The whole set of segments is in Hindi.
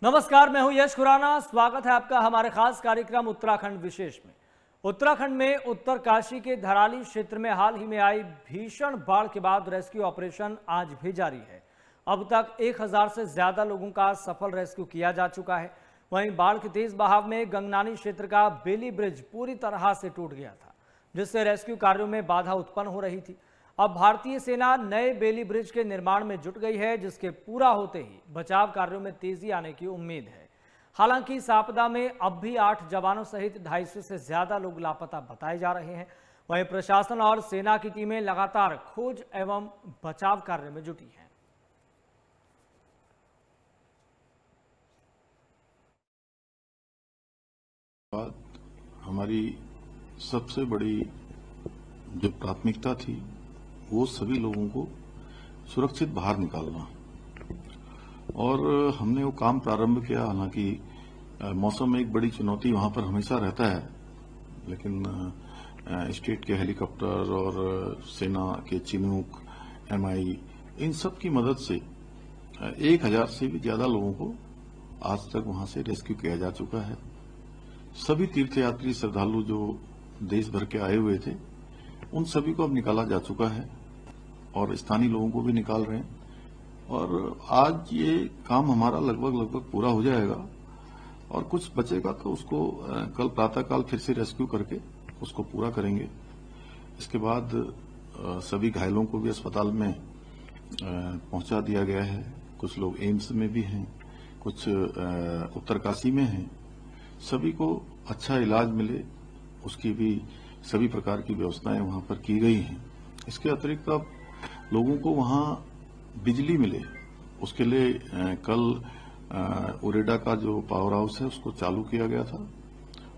नमस्कार, मैं हूं यश खुराना। स्वागत है आपका हमारे खास कार्यक्रम उत्तराखंड विशेष में। उत्तराखंड में उत्तरकाशी के धराली क्षेत्र में हाल ही में आई भीषण बाढ़ के बाद रेस्क्यू ऑपरेशन आज भी जारी है। अब तक 1000 से ज्यादा लोगों का सफल रेस्क्यू किया जा चुका है। वहीं बाढ़ के तेज बहाव में गंगनानी क्षेत्र का बेली ब्रिज पूरी तरह से टूट गया था, जिससे रेस्क्यू कार्यों में बाधा उत्पन्न हो रही थी। अब भारतीय सेना नए बेली ब्रिज के निर्माण में जुट गई है, जिसके पूरा होते ही बचाव कार्यों में तेजी आने की उम्मीद है। हालांकि इस आपदा में अब भी 8 जवानों सहित 250 से ज्यादा लोग लापता बताए जा रहे हैं। वहीं प्रशासन और सेना की टीमें लगातार खोज एवं बचाव कार्य में जुटी हैं। हमारी सबसे बड़ी जो प्राथमिकता थी वो सभी लोगों को सुरक्षित बाहर निकालना, और हमने वो काम प्रारंभ किया। हालांकि मौसम में एक बड़ी चुनौती वहां पर हमेशा रहता है, लेकिन स्टेट के हेलीकॉप्टर और सेना के चिनूक, एमआई, इन सब की मदद से 1000 से भी ज्यादा लोगों को आज तक वहां से रेस्क्यू किया जा चुका है। सभी तीर्थयात्री श्रद्धालु जो देश भर के आए हुए थे, उन सभी को अब निकाला जा चुका है और स्थानीय लोगों को भी निकाल रहे हैं। और आज ये काम हमारा लगभग पूरा हो जाएगा, और कुछ बचेगा तो उसको कल प्रातःकाल फिर से रेस्क्यू करके उसको पूरा करेंगे। इसके बाद सभी घायलों को भी अस्पताल में पहुंचा दिया गया है। कुछ लोग एम्स में भी हैं, कुछ उत्तरकाशी में हैं। सभी को अच्छा इलाज मिले, उसकी भी सभी प्रकार की व्यवस्थाएं वहां पर की गई हैं। इसके अतिरिक्त अब लोगों को वहां बिजली मिले, उसके लिए कल उरेडा का जो पावर हाउस है उसको चालू किया गया था।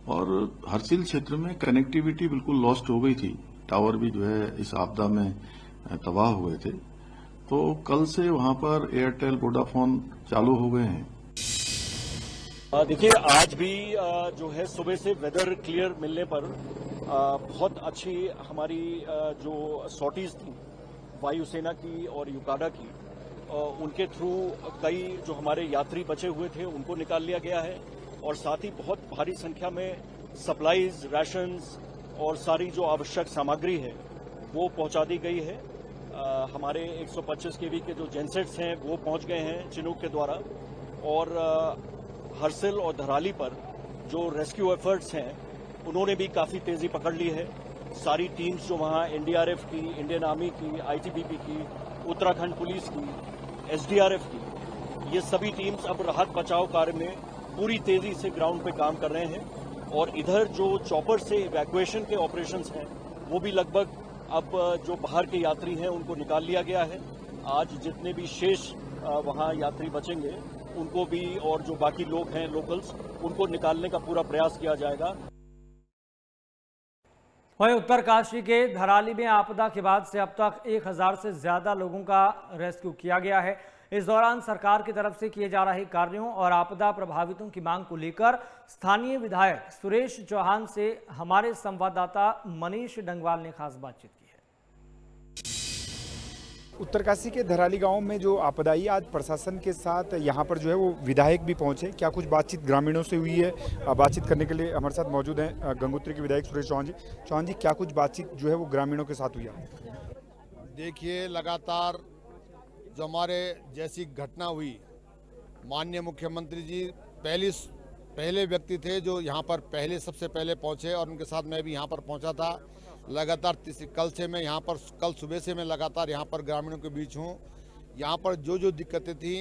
और हरसिल क्षेत्र में कनेक्टिविटी बिल्कुल लॉस्ट हो गई थी, टावर भी जो है इस आपदा में तबाह हुए थे। तो कल से वहां पर एयरटेल, वोडाफोन चालू हो गए हैं। देखिए, आज भी जो है सुबह से वेदर क्लियर मिलने पर बहुत अच्छी हमारी जो सॉर्टीज थी वायुसेना की और युकाडा की, उनके थ्रू कई जो हमारे यात्री बचे हुए थे उनको निकाल लिया गया है। और साथ ही बहुत भारी संख्या में सप्लाईज, राशंस और सारी जो आवश्यक सामग्री है वो पहुंचा दी गई है। हमारे 125 केवी के जो जेनसेट्स हैं वो पहुंच गए हैं चिनूक के द्वारा। और हरसिल और धराली पर जो रेस्क्यू एफर्ट्स हैं उन्होंने भी काफी तेजी पकड़ ली है। सारी टीम्स जो वहां एनडीआरएफ की, इंडियन आर्मी की, आईटीबीपी की, उत्तराखंड पुलिस की, एसडीआरएफ की, ये सभी टीम्स अब राहत बचाव कार्य में पूरी तेजी से ग्राउंड पे काम कर रहे हैं। और इधर जो चॉपर से इवैक्यूएशन के ऑपरेशंस हैं वो भी लगभग अब जो बाहर के यात्री हैं उनको निकाल लिया गया है। आज जितने भी शेष वहां यात्री बचेंगे उनको भी, और जो बाकी लोग हैं लोकल्स, उनको निकालने का पूरा प्रयास किया जाएगा। वहीं उत्तरकाशी के धराली में आपदा के बाद से अब तक 1000 से ज्यादा लोगों का रेस्क्यू किया गया है। इस दौरान सरकार की तरफ से किए जा रहे कार्यों और आपदा प्रभावितों की मांग को लेकर स्थानीय विधायक सुरेश चौहान से हमारे संवाददाता मनीष डंगवाल ने खास बातचीत की है। उत्तरकाशी के धराली गांव में जो आपदा आई, आज प्रशासन के साथ यहां पर जो है वो विधायक भी पहुंचे। क्या कुछ बातचीत ग्रामीणों से हुई है? बातचीत करने के लिए हमारे साथ मौजूद हैं गंगोत्री के विधायक सुरेश चौहान जी। चौहान जी, क्या कुछ बातचीत जो है वो ग्रामीणों के साथ हुई है? देखिए, लगातार जो हमारे जैसी घटना हुई, माननीय मुख्यमंत्री जी पहले व्यक्ति थे जो यहाँ पर सबसे पहले पहुँचे, और उनके साथ मैं भी यहाँ पर पहुँचा था। लगातार कल से मैं यहाँ पर, कल सुबह से मैं लगातार यहाँ पर ग्रामीणों के बीच हूँ। यहाँ पर जो दिक्कतें थी,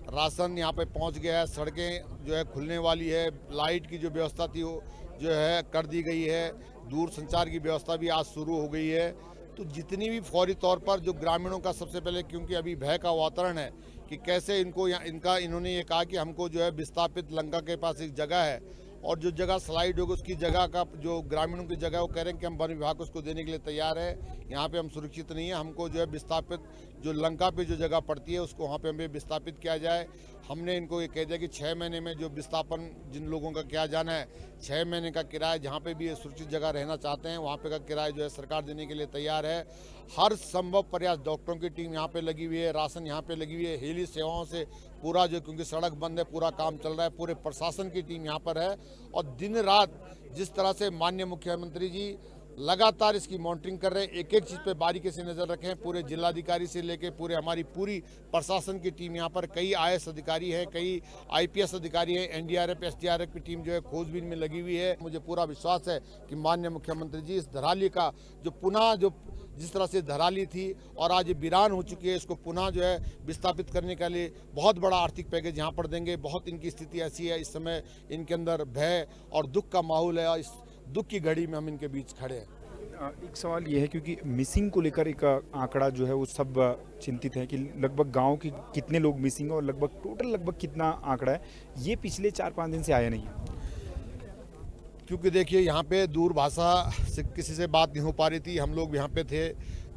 राशन यहाँ पे पहुँच गया है, सड़कें जो है खुलने वाली है, लाइट की जो व्यवस्था थी वो जो है कर दी गई है, दूर संचार की व्यवस्था भी आज शुरू हो गई है। तो जितनी भी फौरी तौर पर जो ग्रामीणों का सबसे पहले, क्योंकि अभी भय का वातावरण है कि कैसे इन्होंने ये कहा कि हमको जो है विस्थापित लंका के पास एक जगह है, और जो जगह स्लाइड होगी उसकी जगह का जो ग्रामीणों की जगह वो कह रहे हैं कि हम वन विभाग उसको देने के लिए तैयार है। यहाँ पे हम सुरक्षित नहीं है, हमको जो है विस्थापित जो लंका पे जो जगह पड़ती है उसको वहाँ पे हमें विस्थापित किया जाए। हमने इनको ये कह दिया कि 6 महीने में जो विस्थापन जिन लोगों का किया जाना है, 6 महीने का किराया जहाँ पे भी ये सुरक्षित जगह रहना चाहते हैं वहाँ पे का किराया जो है सरकार देने के लिए तैयार है। हर संभव प्रयास, डॉक्टरों की टीम यहाँ पे लगी हुई है, राशन यहाँ पे लगी हुई है, हेली सेवाओं से पूरा जो, क्योंकि सड़क बंद है, पूरा काम चल रहा है, पूरे प्रशासन की टीम यहाँ पर है। और दिन रात जिस तरह से माननीय मुख्यमंत्री जी लगातार इसकी मॉनिटरिंग कर रहे हैं, एक एक चीज़ पे बारीकी से नज़र रखें, पूरे जिलाधिकारी से लेके पूरे हमारी पूरी प्रशासन की टीम यहाँ पर, कई IAS अधिकारी हैं, कई IPS अधिकारी हैं, NDRF SDRF की टीम जो है खोजबीन में लगी हुई है। मुझे पूरा विश्वास है कि माननीय मुख्यमंत्री जी इस धराली का जो पुनः जो जिस तरह से धराली थी और आज ये वीरान हो चुकी है, इसको पुनः जो है विस्थापित करने के लिए बहुत बड़ा आर्थिक पैकेज यहाँ पर देंगे। बहुत इनकी स्थिति ऐसी है, इस समय इनके अंदर भय और दुख का माहौल है और इस दुख की घड़ी में हम इनके बीच खड़े हैं। एक सवाल ये है, क्योंकि मिसिंग को लेकर एक आंकड़ा जो है वो सब चिंतित है कि लगभग गांव के कितने लोग मिसिंग है और लगभग कितना आंकड़ा है, ये पिछले 4-5 दिन से आया नहीं है। क्योंकि देखिए यहाँ पे दूर भाषा से किसी से बात नहीं हो पा रही थी, हम लोग यहाँ पे थे।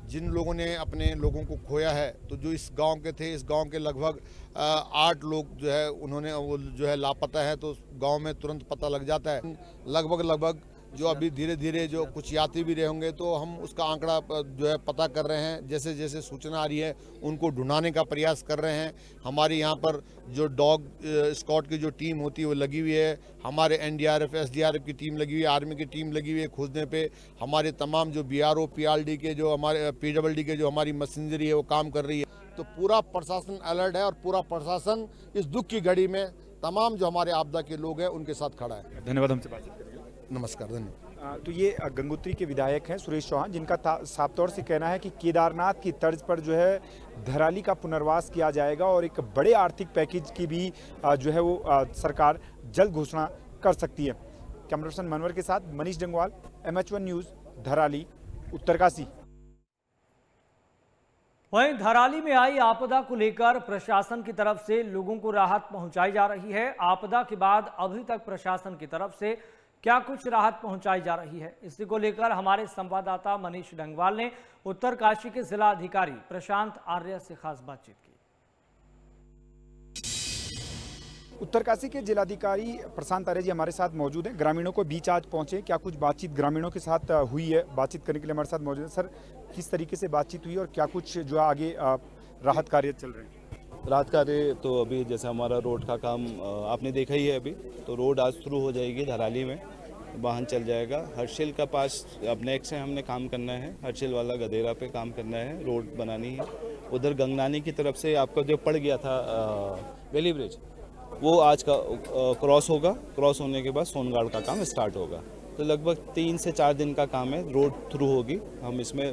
जिन लोगों ने अपने लोगों को खोया है, तो जो इस गांव के थे, इस गांव के लगभग 8 लोग जो है उन्होंने वो जो है लापता है, तो गांव में तुरंत पता लग जाता है। लगभग जो अभी धीरे धीरे जो कुछ यात्री भी रहे होंगे, तो हम उसका आंकड़ा जो है पता कर रहे हैं। जैसे जैसे सूचना आ रही है उनको ढूंढाने का प्रयास कर रहे हैं। हमारे यहाँ पर जो डॉग स्क्वाड की जो टीम होती है वो लगी हुई है, हमारे NDRF SDRF की टीम लगी हुई है, आर्मी की टीम लगी हुई है खोजने पे। हमारे तमाम जो BRO PRD के जो हमारे PWD के जो हमारी मशीनरी है वो काम कर रही है। तो पूरा प्रशासन अलर्ट है और पूरा प्रशासन इस दुख की घड़ी में तमाम जो हमारे आपदा के लोग हैं उनके साथ खड़ा है। धन्यवाद हमसे बातचीत करने के लिए। नमस्कार, धन्यवाद। तो ये गंगोत्री के विधायक हैं सुरेश चौहान, जिनका साफ तौर से कहना है कि केदारनाथ की तर्ज पर जो है धराली का पुनर्वास किया जाएगा और एक बड़े आर्थिक पैकेज की भी जो है वो सरकार जल्द घोषणा कर सकती है। कैमरा पर्सन मनवर के साथ मनीष डंगवाल, MH1 न्यूज़, धराली, उत्तरकाशी। वहीं धराली में आई आपदा को लेकर प्रशासन की तरफ से लोगों को राहत पहुंचाई जा रही है। आपदा के बाद अभी तक प्रशासन की तरफ से क्या कुछ राहत पहुंचाई जा रही है, इसी को लेकर हमारे संवाददाता मनीष डंगवाल ने उत्तरकाशी के जिला अधिकारी प्रशांत आर्य से खास बातचीत की। उत्तरकाशी के जिलाधिकारी प्रशांत आर्य जी हमारे साथ मौजूद हैं। ग्रामीणों को बीच आज पहुंचे, क्या कुछ बातचीत ग्रामीणों के साथ हुई है? बातचीत करने के लिए हमारे साथ मौजूद है। सर, किस तरीके से बातचीत हुई और क्या कुछ जो आगे राहत कार्य चल रहे हैं? राहत कार्य तो अभी जैसे हमारा रोड का काम आपने देखा ही है, अभी तो रोड आज शुरू हो जाएगी। धराली में वाहन चल जाएगा। हर्षिल का पास अब नेक्स्ट से हमने काम करना है, हर्षिल वाला गदेरा पे काम करना है, रोड बनानी है। उधर गंगनानी की तरफ से आपका जो पड़ गया था वैली ब्रिज, वो आज का क्रॉस होगा। क्रॉस होने के बाद सोनगाड़ का काम स्टार्ट होगा। तो लगभग 3 से 4 दिन का काम है, रोड थ्रू होगी, हम इसमें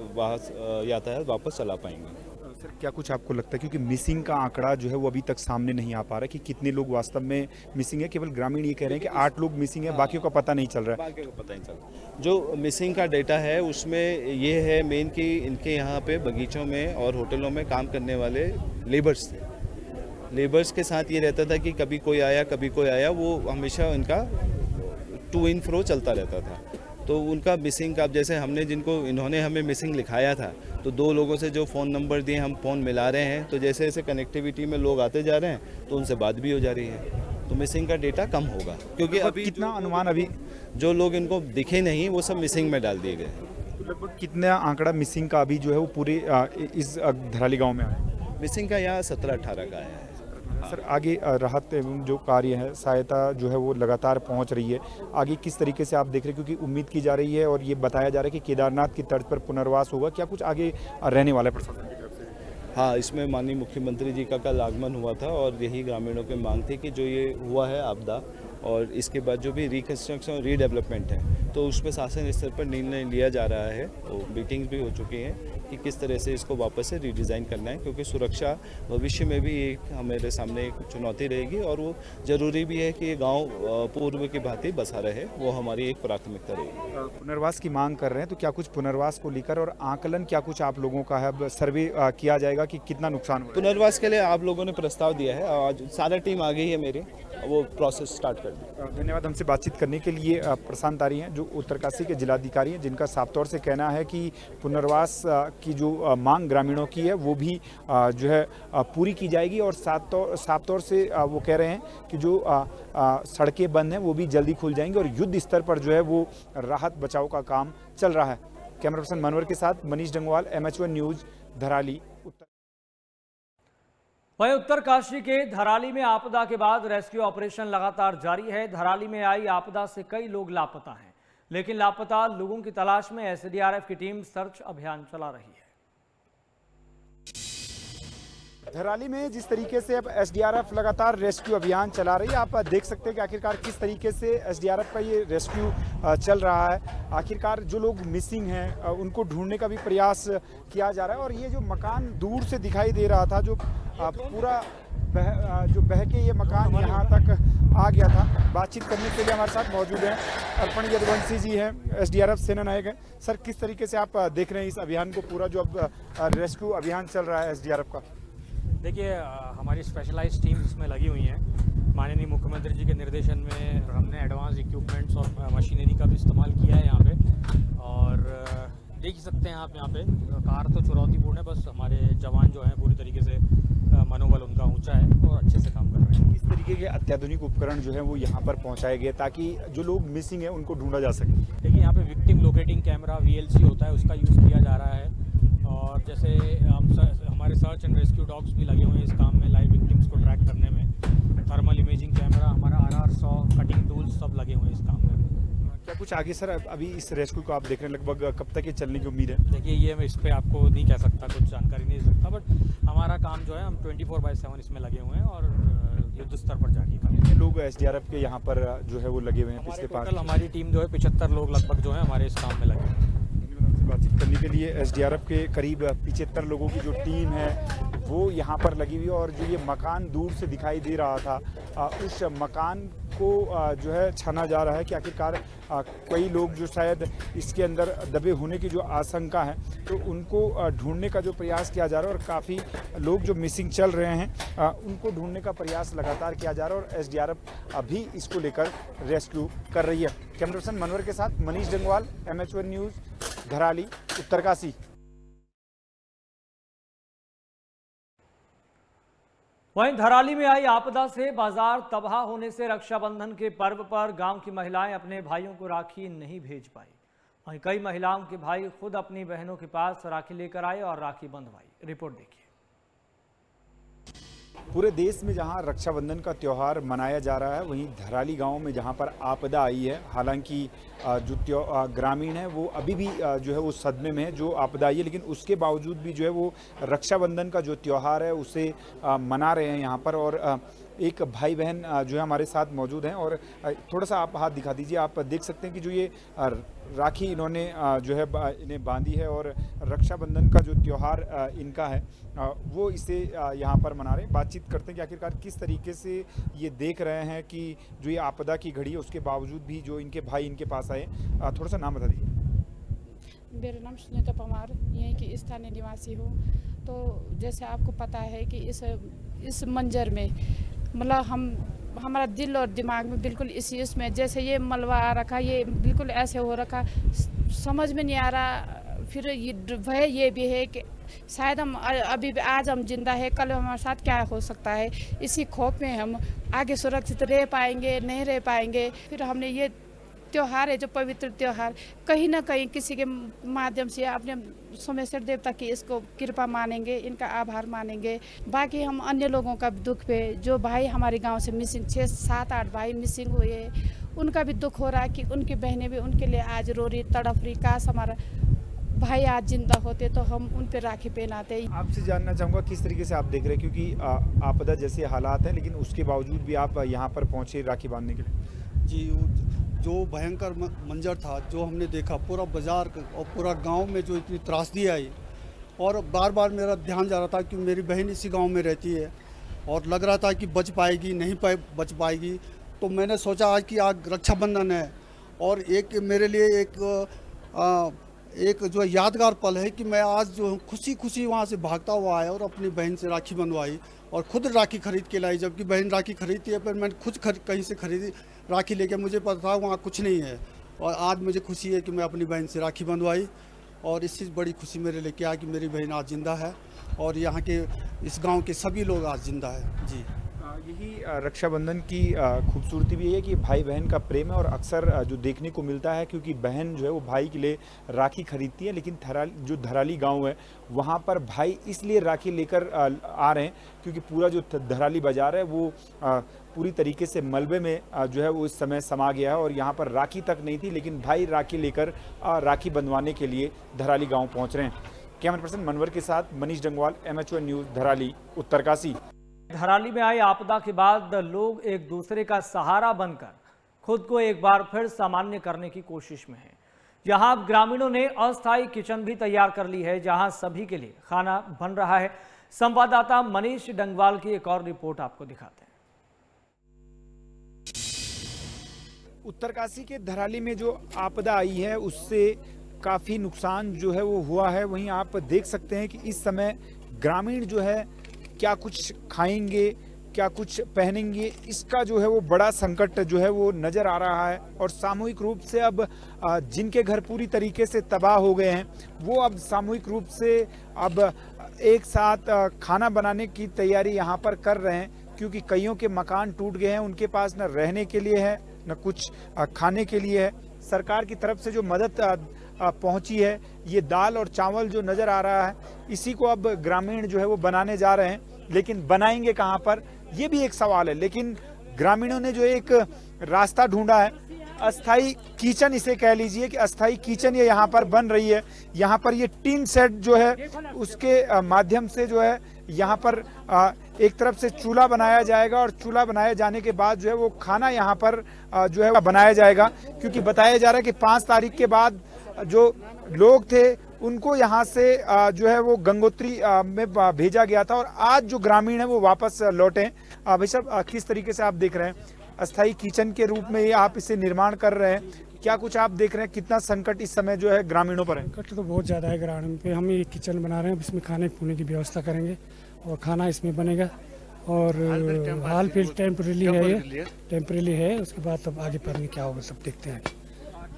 यातायात वापस चला पाएंगे। सर, क्या कुछ आपको लगता है, क्योंकि मिसिंग का आंकड़ा जो है वो अभी तक सामने नहीं आ पा रहा है कि कितने लोग वास्तव में मिसिंग है? केवल ग्रामीण ये कह रहे हैं कि 8 लोग मिसिंग है, बाकियों का पता नहीं चल रहा है। बाकियों का पता नहीं चल रहा। जो मिसिंग का डेटा है उसमें ये है मेन कि इनके यहाँ पे बगीचों में और होटलों में काम करने वाले लेबर्स थे। लेबर्स के साथ ये रहता था कि कभी कोई आया, वो हमेशा इनका टू इन फ्रो चलता रहता था। तो उनका मिसिंग का, अब जैसे इन्होंने हमें मिसिंग लिखाया था, तो 2 लोगों से जो फ़ोन नंबर दिए हम फ़ोन मिला रहे हैं, तो जैसे जैसे कनेक्टिविटी में लोग आते जा रहे हैं तो उनसे बात भी हो जा रही है, तो मिसिंग का डेटा कम होगा। क्योंकि अभी कितना अनुमान, अभी जो लोग इनको दिखे नहीं वो सब मिसिंग में डाल दिए गए हैं। तो लगभग कितना आंकड़ा मिसिंग का अभी जो है वो पूरे इस धराली गाँव में आया? मिसिंग का यहाँ 17-18 का आया है। सर, आगे राहत एवं जो कार्य है, सहायता जो है वो लगातार पहुंच रही है, आगे किस तरीके से आप देख रहे हैं? क्योंकि उम्मीद की जा रही है और ये बताया जा रहा है कि केदारनाथ की तर्ज पर पुनर्वास होगा, क्या कुछ आगे रहने वाला है प्रशासन की तरफ से? हाँ, इसमें माननीय मुख्यमंत्री जी का कल आगमन हुआ था और यही ग्रामीणों की मांग थी कि जो ये हुआ है आपदा और इसके बाद जो भी रिकन्स्ट्रक्शन और रीडेवलपमेंट है, तो उसमें शासन स्तर पर निर्णय लिया जा रहा है। तो मीटिंग्स भी हो चुकी हैं कि किस तरह से इसको वापस से रीडिज़ाइन करना है, क्योंकि सुरक्षा भविष्य में भी एक हमारे सामने एक चुनौती रहेगी और वो ज़रूरी भी है कि ये गांव पूर्व की भांति बसा रहे, वो हमारी एक प्राथमिकता रहेगी। पुनर्वास की मांग कर रहे हैं, तो क्या कुछ पुनर्वास को लेकर और आकलन क्या कुछ आप लोगों का है? अब सर्वे किया जाएगा कि कितना नुकसान हुआ? पुनर्वास के लिए आप लोगों ने प्रस्ताव दिया है, आज सारा टीम आ गई है मेरी, वो प्रोसेस स्टार्ट कर दी। धन्यवाद हमसे बातचीत करने के लिए। प्रशांत आर्य हैं जो जो उत्तरकाशी के जिलाधिकारी हैं, जिनका साफ तौर से कहना है कि पुनर्वास की जो मांग ग्रामीणों की है वो भी जो है पूरी की जाएगी। और साफ तौर से वो कह रहे हैं कि जो सड़कें बंद हैं वो भी जल्दी खुल जाएंगी और युद्ध स्तर पर जो है वो राहत बचाव का काम चल रहा है। कैमरा पर्सन मनवर के साथ मनीष डंगवाल, MH1 न्यूज़, धराली। वहीं उत्तरकाशी के धराली में आपदा के बाद रेस्क्यू ऑपरेशन लगातार जारी है। धराली में आई आपदा से कई लोग लापता हैं, लेकिन लापता लोगों की तलाश में SDRF की टीम सर्च अभियान चला रही है। धराली में जिस तरीके से अब SDRF लगातार रेस्क्यू अभियान चला रही है, आप देख सकते हैं कि आखिरकार किस तरीके से SDRF का ये रेस्क्यू चल रहा है। आखिरकार जो लोग मिसिंग हैं उनको ढूंढने का भी प्रयास किया जा रहा है। और ये जो मकान दूर से दिखाई दे रहा था, जो पूरा बह के ये मकान यहाँ तक आ गया था। बातचीत करने के लिए हमारे साथ मौजूद हैं अर्पण यदुवंशी जी हैं, SDRF सेना नायक हैं। सर, किस तरीके से आप देख रहे हैं इस अभियान को, पूरा जो अब रेस्क्यू अभियान चल रहा है SDRF का? देखिए, हमारी स्पेशलाइज्ड टीम इसमें लगी हुई हैं। माननीय मुख्यमंत्री जी के निर्देशन में हमने एडवांस इक्विपमेंट्स और मशीनरी का भी इस्तेमाल किया है यहाँ पे। और देख ही सकते हैं आप यहाँ पे कार तो चुनौतीपूर्ण है, बस हमारे जवान जो हैं पूरी तरीके से मनोबल उनका ऊंचा है और अच्छे से काम कर रहे हैं। किस तरीके के अत्याधुनिक उपकरण जो है वो यहाँ पर पहुँचाए गए ताकि जो लोग मिसिंग है उनको ढूंढा जा सके? देखिए, यहाँ पे विक्टिम लोकेटिंग कैमरा VLC होता है, उसका यूज़ किया जा रहा है। और जैसे हमारे सर्च एंड रेस्क्यू डॉग्स भी लगे हुए हैं इस काम में, लाइव विक्टिम्स को ट्रैक करने में। थर्मल इमेजिंग कैमरा, हमारा RR100 कटिंग टूल्स सब लगे हुए हैं इस काम में। क्या कुछ आगे सर, अभी इस रेस्क्यू को आप देख रहे हैं, लगभग कब तक ये चलने की उम्मीद है? देखिए, ये मैं इस पर आपको नहीं कह सकता, कुछ जानकारी नहीं दे सकता, बट हमारा काम जो है हम 24/7 इसमें लगे हुए हैं और युद्ध स्तर पर जारी है। कितने लोग SDRF के यहाँ पर जो है वो लगे हुए हैं पिछले 5? हमारी टीम जो है 75 लोग लगभग जो है हमारे इस काम में लगे हैं। बातचीत करने के लिए SDRF के करीब 75 लोगों की जो टीम है वो यहाँ पर लगी हुई है। और जो ये मकान दूर से दिखाई दे रहा था, उस मकान को जो है छाना जा रहा है कि आखिरकार कई लोग जो शायद इसके अंदर दबे होने की जो आशंका है तो उनको ढूंढने का जो प्रयास किया जा रहा है। और काफ़ी लोग जो मिसिंग चल रहे हैं उनको ढूंढने का प्रयास लगातार किया जा रहा है और SDRF अभी इसको लेकर रेस्क्यू कर रही है। कैमरा पर्सन मनवर के साथ मनीष डंगवाल, MH1 न्यूज़, धराली, उत्तरकाशी। वहीं धराली में आई आपदा से बाजार तबाह होने से रक्षाबंधन के पर्व पर गांव की महिलाएं अपने भाइयों को राखी नहीं भेज पाई। वहीं कई महिलाओं के भाई खुद अपनी बहनों के पास राखी लेकर आए और राखी बंधवाई। रिपोर्ट देखिए। पूरे देश में जहां रक्षाबंधन का त्यौहार मनाया जा रहा है, वहीं धराली गांव में जहां पर आपदा आई है, हालांकि जो ग्रामीण है वो अभी भी जो है वो सदमे में है जो आपदा आई है, लेकिन उसके बावजूद भी जो है वो रक्षाबंधन का जो त्यौहार है उसे मना रहे हैं यहाँ पर। और एक भाई बहन जो है हमारे साथ मौजूद हैं और थोड़ा सा आप हाथ दिखा दीजिए। आप देख सकते हैं कि जो ये राखी इन्होंने जो है इन्हें बांधी है और रक्षाबंधन का जो त्यौहार इनका है वो इसे यहाँ पर मना रहे हैं। बातचीत करते हैं कि आखिरकार किस तरीके से ये देख रहे हैं कि जो ये आपदा की घड़ी है उसके बावजूद भी जो इनके भाई इनके पास आए। थोड़ा सा नाम बता दीजिए। मेरा नाम सुनीता परमार, यहीं की स्थानीय निवासी हूँ। तो जैसे आपको पता है कि इस मंजर में मतलब हमारा दिल और दिमाग में बिल्कुल इसी उसमें जैसे ये मलबा आ रखा, ये बिल्कुल ऐसे हो रखा, समझ में नहीं आ रहा। फिर ये भय ये भी है कि शायद हम अभी आज हम जिंदा है, कल हमारे साथ क्या हो सकता है। इसी खौफ में हम आगे सुरक्षित रह पाएंगे नहीं रह पाएंगे। फिर हमने ये त्यौहार है जो पवित्र त्यौहार, कहीं ना कहीं किसी के माध्यम से अपने सोमेश्वर देवता की इसको कृपा मानेंगे, इनका आभार मानेंगे। बाकी हम अन्य लोगों का दुख पे, जो भाई हमारे गांव से मिसिंग 6, 7, 8 भाई मिसिंग हुए, उनका भी दुख हो रहा है कि उनकी बहनें भी उनके लिए आज रो रही, तड़प रही। काश हमारा भाई आज जिंदा होते तो हम उन पर राखी पहनाते। आपसे जानना चाहूँगा किस तरीके से आप देख रहे हैं, क्योंकि आपदा जैसे हालात हैं लेकिन उसके बावजूद भी आप यहाँ पर पहुँचे राखी बांधने के लिए। जी, जो भयंकर मंजर था जो हमने देखा, पूरा बाजार और पूरा गांव में जो इतनी त्रासदी आई, और बार बार मेरा ध्यान जा रहा था कि मेरी बहन इसी गांव में रहती है और लग रहा था कि बच पाएगी नहीं बच पाएगी। तो मैंने सोचा आज कि आज रक्षाबंधन है और एक मेरे लिए एक जो यादगार पल है कि मैं आज जो खुशी खुशी वहाँ से भागता हुआ आया और अपनी बहन से राखी बंधवाई और खुद राखी खरीद के लाई। जबकि बहन राखी खरीदती है पर मैंने खुद कहीं से खरीदी राखी लेके, मुझे पता था वहाँ कुछ नहीं है और आज मुझे खुशी है कि मैं अपनी बहन से राखी बंधवाई और इससे बड़ी खुशी मेरे लिए क्या है कि मेरी बहन आज जिंदा है और यहाँ के इस गांव के सभी लोग आज जिंदा है जी। यही रक्षाबंधन की खूबसूरती भी है कि भाई बहन का प्रेम है और अक्सर जो देखने को मिलता है, क्योंकि बहन जो है वो भाई के लिए राखी खरीदती है, लेकिन जो धराली गांव है वहां पर भाई इसलिए राखी लेकर आ रहे हैं क्योंकि पूरा जो धराली बाजार है वो पूरी तरीके से मलबे में जो है वो इस समय समा गया है और यहाँ पर राखी तक नहीं थी, लेकिन भाई राखी लेकर राखी बंधवाने के लिए धराली गाँव पहुँच रहे हैं। कैमरा पर्सन मनवर के साथ मनीष डंगवाल, MH1 न्यूज़, धराली, उत्तरकाशी। धराली में आई आपदा के बाद लोग एक दूसरे का सहारा बनकर खुद को एक बार फिर सामान्य करने की कोशिश में हैं। यहां ग्रामीणों ने अस्थायी किचन भी तैयार कर ली है, जहां सभी के लिए खाना बन रहा है। संवाददाता मनीष डंगवाल की एक और रिपोर्ट आपको दिखाते हैं। उत्तरकाशी के धराली में जो आपदा आई है उससे काफ़ी नुकसान जो है वो हुआ है। वहीं आप देख सकते हैं कि इस समय ग्रामीण जो है क्या कुछ खाएंगे, क्या कुछ पहनेंगे, इसका जो है वो बड़ा संकट जो है वो नज़र आ रहा है। और सामूहिक रूप से अब जिनके घर पूरी तरीके से तबाह हो गए हैं वो अब सामूहिक रूप से अब एक साथ खाना बनाने की तैयारी यहाँ पर कर रहे हैं, क्योंकि कईयों के मकान टूट गए हैं, उनके पास न रहने के लिए है न कुछ खाने के लिए है। सरकार की तरफ से जो मदद पहुंची है, ये दाल और चावल जो नज़र आ रहा है, इसी को अब ग्रामीण जो है वो बनाने जा रहे हैं। लेकिन बनाएंगे कहाँ पर, ये भी एक सवाल है। लेकिन ग्रामीणों ने जो एक रास्ता ढूंढा है, अस्थाई किचन इसे कह लीजिए कि अस्थाई किचन ये यहाँ पर बन रही है। यहाँ पर ये टीन सेट जो है उसके माध्यम से जो है यहाँ पर एक तरफ से चूल्हा बनाया जाएगा और चूल्हा बनाए जाने के बाद जो है वो खाना यहाँ पर जो है बनाया जाएगा, क्योंकि बताया जा रहा है कि 5 तारीख के बाद जो लोग थे उनको यहाँ से जो है वो गंगोत्री में भेजा गया था और आज जो ग्रामीण है वो वापस लौटे। भाई साहब, किस तरीके से आप देख रहे हैं अस्थाई किचन के रूप में ये आप इसे निर्माण कर रहे हैं, क्या कुछ आप देख रहे हैं, कितना संकट इस समय जो है ग्रामीणों पर है? संकट तो बहुत ज़्यादा है ग्रामीण पे। हम ये किचन बना रहे हैं, इसमें खाने पीने की व्यवस्था करेंगे और खाना इसमें बनेगा और हाल फिर टेम्परेरी है, ये टेम्परेरी है। उसके बाद तब आगे पर क्या होगा सब देखते हैं।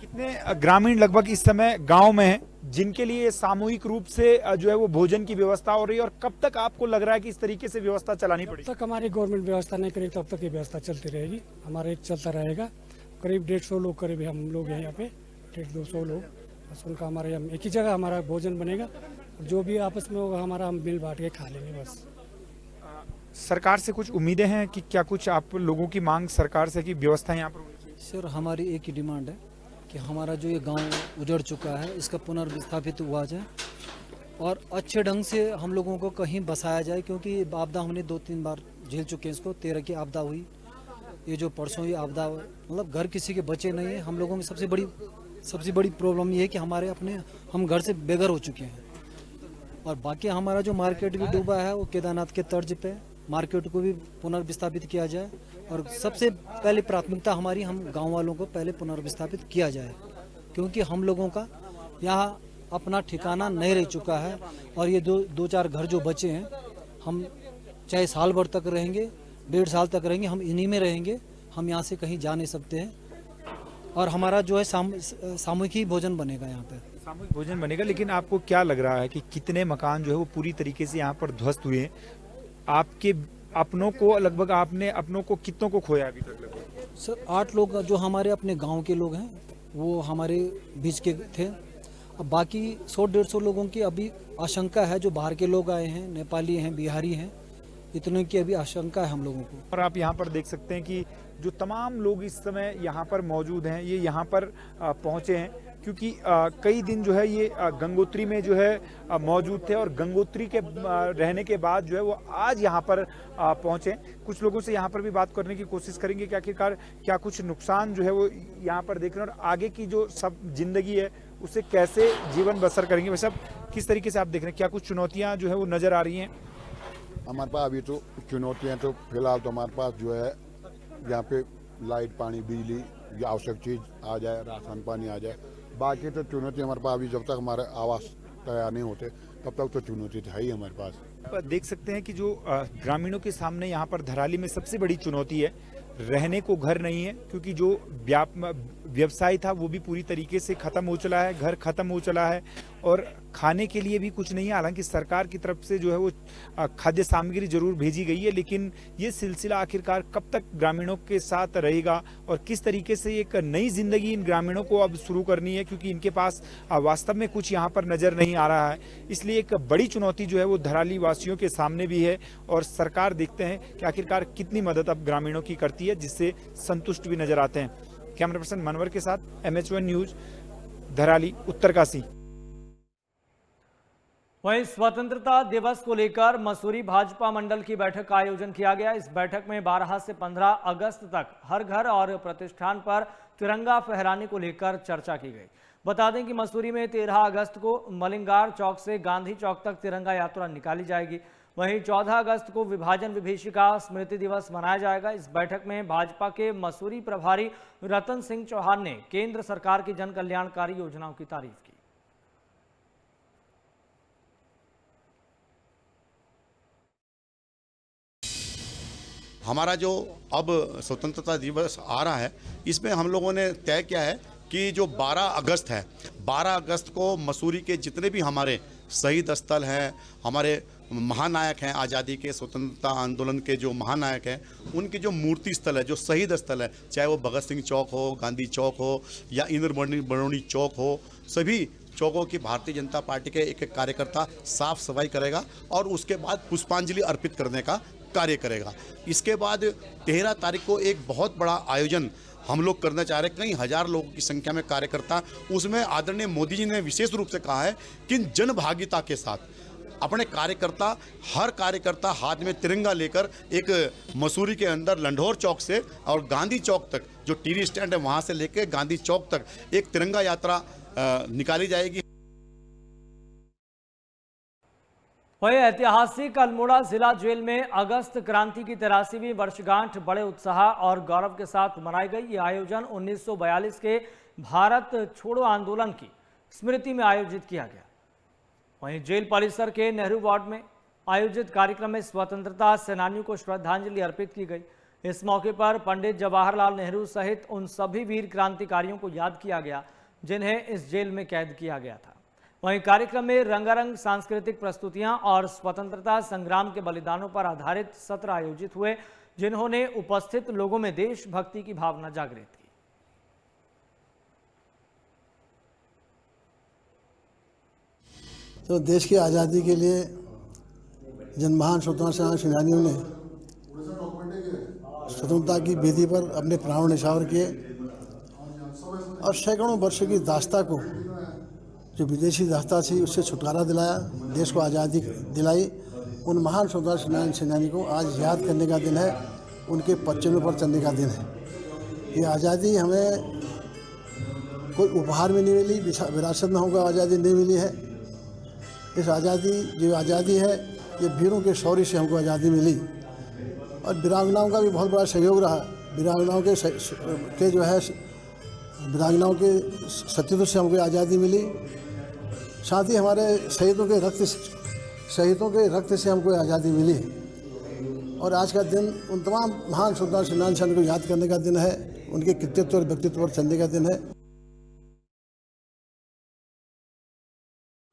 कितने ग्रामीण लगभग इस समय गांव में हैं जिनके लिए सामूहिक रूप से जो है वो भोजन की व्यवस्था हो रही है, और कब तक आपको लग रहा है कि इस तरीके से व्यवस्था चलानी पड़ेगी? तब तक हमारी गवर्नमेंट व्यवस्था नहीं करेगी तब तक ये व्यवस्था चलती रहेगी, हमारा चलता रहेगा। करीब 150 लोग करीब हम लोग हैं यहाँ पे, 150-200 लोग, बस उनका हमारे हम एक ही जगह हमारा भोजन बनेगा, जो भी आपस में होगा हमारा हम मिल बांट के खा लेंगे बस। सरकार से कुछ उम्मीदें हैं कि क्या कुछ आप लोगों की मांग सरकार से की व्यवस्था यहाँ पर होनी चाहिए? सर, हमारी एक ही डिमांड है कि हमारा जो ये गांव उजड़ चुका है इसका पुनर्विस्थापित हुआ जाए और अच्छे ढंग से हम लोगों को कहीं बसाया जाए, क्योंकि आपदा हमने 2-3 बार झेल चुके हैं इसको। 13 की आपदा हुई, ये जो परसों ये आपदा, मतलब घर किसी के बचे नहीं है। हम लोगों की सबसे बड़ी प्रॉब्लम ये है कि हम घर से बेघर हो चुके हैं। और बाकी हमारा जो मार्केट भी डूबा है वो केदारनाथ के तर्ज पे मार्केट को भी पुनर्विस्थापित किया जाए। और सबसे पहले प्राथमिकता हमारी, हम गांव वालों को पहले पुनर्विस्थापित किया जाए, क्योंकि हम लोगों का यहाँ अपना ठिकाना नहीं रह चुका है। और ये 2-4 घर जो बचे हैं, हम चाहे साल भर तक रहेंगे, 1.5 साल तक रहेंगे, हम इन्हीं में रहेंगे, हम यहाँ से कहीं जा नहीं सकते हैं। और हमारा जो है सामूहिक ही भोजन बनेगा, यहाँ पे सामूहिक भोजन बनेगा। लेकिन आपको क्या लग रहा है कि कितने मकान जो है वो पूरी तरीके से यहाँ पर ध्वस्त हुए हैं? आपके अपनों को लगभग, आपने अपनों को कितनों को खोया अभी तक लगभग? सर, 8 लोग जो हमारे अपने गांव के लोग हैं वो हमारे बीच के थे। अब बाकी 100-150 लोगों की अभी आशंका है, जो बाहर के लोग आए हैं, नेपाली हैं, बिहारी हैं, इतने की अभी आशंका है हम लोगों को। और आप यहाँ पर देख सकते हैं कि जो तमाम लोग इस समय यहाँ पर मौजूद हैं, ये यहाँ पर पहुँचे हैं क्योंकि कई दिन जो है ये गंगोत्री में जो है मौजूद थे और गंगोत्री के रहने के बाद जो है वो आज यहाँ पर पहुँचे। कुछ लोगों से यहाँ पर भी बात करने की कोशिश करेंगे कि आखिरकार क्या कुछ नुकसान जो है वो यहाँ पर देख रहे हैं और आगे की जो सब जिंदगी है उसे कैसे जीवन बसर करेंगे। वैसे अब किस तरीके से आप देख रहे हैं, क्या कुछ चुनौतियाँ जो है वो नज़र आ रही हैं? हमारे पास अभी तो चुनौतियाँ तो फिलहाल तो हमारे पास जो है यहाँ पे लाइट, पानी, बिजली, ये आवश्यक चीज़ आ जाए, राशन पानी आ जाए। बाकी तो चुनौती हमारे पास अभी जब तक हमारे आवास तैयार नहीं होते तब तक तो चुनौती है ही हमारे पास। देख सकते हैं कि जो ग्रामीणों के सामने यहाँ पर धराली में सबसे बड़ी चुनौती है, रहने को घर नहीं है, क्योंकि जो व्यवसाय था वो भी पूरी तरीके से खत्म हो चला है, घर खत्म हो चला है और खाने के लिए भी कुछ नहीं है। हालांकि सरकार की तरफ से जो है वो खाद्य सामग्री जरूर भेजी गई है, लेकिन ये सिलसिला आखिरकार कब तक ग्रामीणों के साथ रहेगा और किस तरीके से एक नई जिंदगी इन ग्रामीणों को अब शुरू करनी है, क्योंकि इनके पास वास्तव में कुछ यहाँ पर नजर नहीं आ रहा है। इसलिए एक बड़ी चुनौती जो है वो धराली वासियों के सामने भी है और सरकार देखते हैं कि आखिरकार कितनी मदद अब ग्रामीणों की करती है, जिससे संतुष्ट भी नजर आते हैं। कैमरा पर्सन मनवर के साथ MH1 न्यूज, धराली, उत्तरकाशी। वहीं स्वतंत्रता दिवस को लेकर मसूरी भाजपा मंडल की बैठक का आयोजन किया गया। इस बैठक में 12 से 15 अगस्त तक हर घर और प्रतिष्ठान पर तिरंगा फहराने को लेकर चर्चा की गई। बता दें कि मसूरी में 13 अगस्त को मलिंगार चौक से गांधी चौक तक तिरंगा यात्रा निकाली जाएगी। वहीं 14 अगस्त को विभाजन विभीषिका स्मृति दिवस मनाया जाएगा। इस बैठक में भाजपा के मसूरी प्रभारी रतन सिंह चौहान ने केंद्र सरकार की जन कल्याणकारी योजनाओं की तारीफ की। हमारा जो अब स्वतंत्रता दिवस आ रहा है, इसमें हम लोगों ने तय किया है कि जो 12 अगस्त है, 12 अगस्त को मसूरी के जितने भी हमारे शहीद स्थल हैं, हमारे महानायक हैं, आज़ादी के स्वतंत्रता आंदोलन के जो महानायक हैं, उनकी जो मूर्ति स्थल है, जो शहीद स्थल है, चाहे वो भगत सिंह चौक हो, गांधी चौक हो या इंद्र बरौनी चौक हो, सभी चौकों की भारतीय जनता पार्टी के एक एक कार्यकर्ता साफ सफाई करेगा और उसके बाद पुष्पांजलि अर्पित करने का कार्य करेगा। इसके बाद 13 तारीख को एक बहुत बड़ा आयोजन हम लोग करना चाह रहे हैं, कई हजार लोगों की संख्या में कार्यकर्ता। उसमें आदरणीय मोदी जी ने विशेष रूप से कहा है कि जन भागीदारी के साथ अपने कार्यकर्ता, हर कार्यकर्ता हाथ में तिरंगा लेकर एक मसूरी के अंदर लंढौर चौक से और गांधी चौक तक, जो टीवी स्टैंड है वहां से लेकर गांधी चौक तक एक तिरंगा यात्रा निकाली जाएगी। वहीं ऐतिहासिक अल्मोड़ा जिला जेल में अगस्त क्रांति की 83वीं वर्षगांठ बड़े उत्साह और गौरव के साथ मनाई गई। ये आयोजन 1942 के भारत छोड़ो आंदोलन की स्मृति में आयोजित किया गया। वहीं जेल परिसर के नेहरू वार्ड में आयोजित कार्यक्रम में स्वतंत्रता सेनानियों को श्रद्धांजलि अर्पित की गई। इस मौके पर पंडित जवाहरलाल नेहरू सहित उन सभी वीर क्रांतिकारियों को याद किया गया जिन्हें इस जेल में कैद किया गया था। वहीं कार्यक्रम में रंगारंग सांस्कृतिक प्रस्तुतियां और स्वतंत्रता संग्राम के बलिदानों पर आधारित सत्र आयोजित हुए, जिन्होंने उपस्थित लोगों में देशभक्ति की भावना जागृत की। तो देश की आज़ादी के लिए जिन महान स्वतंत्रता सेनानियों ने स्वतंत्रता की बेदी पर अपने प्राण न्यौछावर किए और सैकड़ों वर्षों की दास्ता को, जो विदेशी दास्ता थी, उससे छुटकारा दिलाया, देश को आज़ादी दिलाई, उन महान स्वतंत्रता सेनानी को आज याद करने का दिन है, उनके पच्चीनों पर चलने का दिन है। ये आज़ादी हमें कोई उपहार में नहीं मिली, विरासत में हमको आज़ादी नहीं मिली है। इस आज़ादी, जो आज़ादी है, ये वीरों के शौर्य से हमको आज़ादी मिली और वीरांगनाओं का भी बहुत बड़ा सहयोग रहा। वीरांगनाओं के जो है वीरांगनाओं के सतीत्व से हमको आज़ादी मिली। साथ ही हमारे शहीदों के रक्त से हमको आज़ादी मिली। और आज का दिन उन तमाम महान स्वतंत्रता सेनानियों को याद करने का दिन है, उनके कृतित्व और व्यक्तित्व पर चलने का दिन है।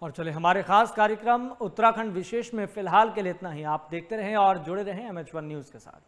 और चले हमारे खास कार्यक्रम उत्तराखंड विशेष में फिलहाल के लिए इतना ही। आप देखते रहें और जुड़े रहें MH1 न्यूज़ के साथ।